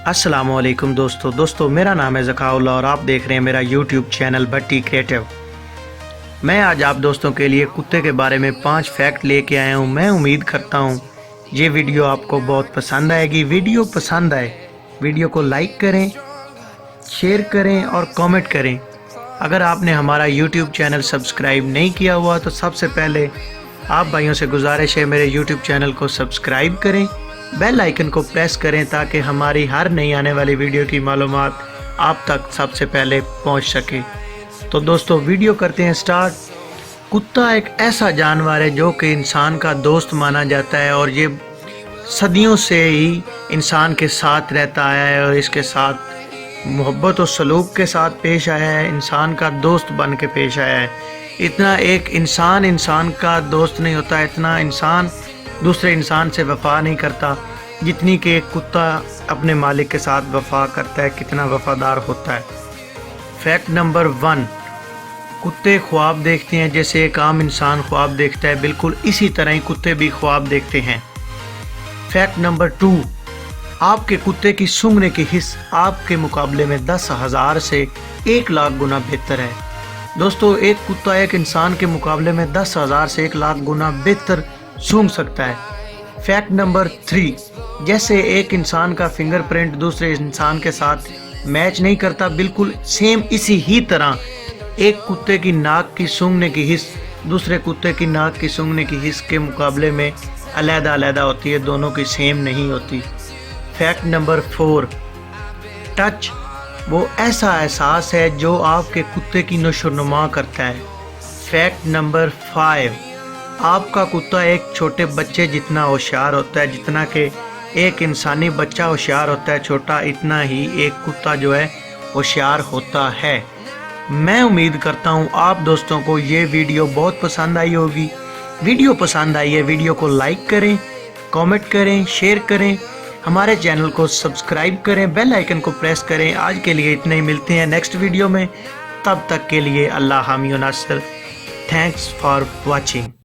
अस्सलामुअलैकुम दोस्तों मेरा नाम है ज़काउल्लाह और आप देख रहे हैं मेरा यूट्यूब चैनल भट्टी क्रिएटिव। मैं आज आप दोस्तों के लिए कुत्ते के बारे में 5 फैक्ट लेके आया हूं। मैं उम्मीद करता हूं ये वीडियो आपको बहुत पसंद आएगी। वीडियो पसंद आए वीडियो को लाइक करें, शेयर करें और कमेंट करें। अगर आपने हमारा यूट्यूब चैनल सब्सक्राइब नहीं किया हुआ तो सबसे पहले आप भाइयों से गुजारिश है मेरे यूट्यूब चैनल को सब्सक्राइब करें, बेल आइकन को प्रेस करें ताकि हमारी हर नई आने वाली वीडियो की मालूमात आप तक सबसे पहले पहुंच सके। तो दोस्तों वीडियो करते हैं स्टार्ट। कुत्ता एक ऐसा जानवर है जो कि इंसान का दोस्त माना जाता है और ये सदियों से ही इंसान के साथ रहता आया है और इसके साथ मोहब्बत और सलूक के साथ पेश आया है, इंसान का दोस्त बन के पेश आया है। इतना एक इंसान का दोस्त नहीं होता, इतना इंसान दूसरे इंसान से वफ़ा नहीं करता जितनी कि एक कुत्ता अपने मालिक के साथ वफ़ा करता है, कितना वफ़ादार होता है। फैक्ट नंबर 1, कुत्ते ख्वाब देखते हैं जैसे एक आम इंसान ख्वाब देखता है, बिल्कुल इसी तरह ही कुत्ते भी ख्वाब देखते हैं। फैक्ट नंबर 2, आपके कुत्ते की सूंघने की हिस्स आपके मुकाबले में 10,000 से 1 लाख गुना बेहतर है। दोस्तों एक कुत्ता एक इंसान के मुकाबले में 10,000 से 1 लाख गुना बेहतर सूंघ सकता है। फैक्ट नंबर 3, जैसे एक इंसान का फिंगरप्रिंट दूसरे इंसान के साथ मैच नहीं करता, बिल्कुल सेम इसी ही तरह एक कुत्ते की नाक की सूंघने की हिस्स दूसरे कुत्ते की नाक की सूंघने की हिस्स के मुकाबले में अलग-अलग होती है, दोनों की सेम नहीं होती। फैक्ट नंबर 4, टच वो ऐसा एहसास है जो आपके कुत्ते की नशोनुमा करता है। फैक्ट नंबर 5, आपका कुत्ता एक छोटे बच्चे जितना होशियार होता है, जितना कि एक इंसानी बच्चा होशियार होता है छोटा, इतना ही एक कुत्ता जो है होशियार होता है। मैं उम्मीद करता हूँ आप दोस्तों को ये वीडियो बहुत पसंद आई होगी। वीडियो पसंद आई है वीडियो को लाइक करें, कमेंट करें, शेयर करें, हमारे चैनल को सब्सक्राइब करें, बेल आइकन को प्रेस करें। आज के लिए इतना ही, मिलते हैं नेक्स्ट वीडियो में। तब तक के लिए अल्लाह हामी व नासिर। Thanks for watching.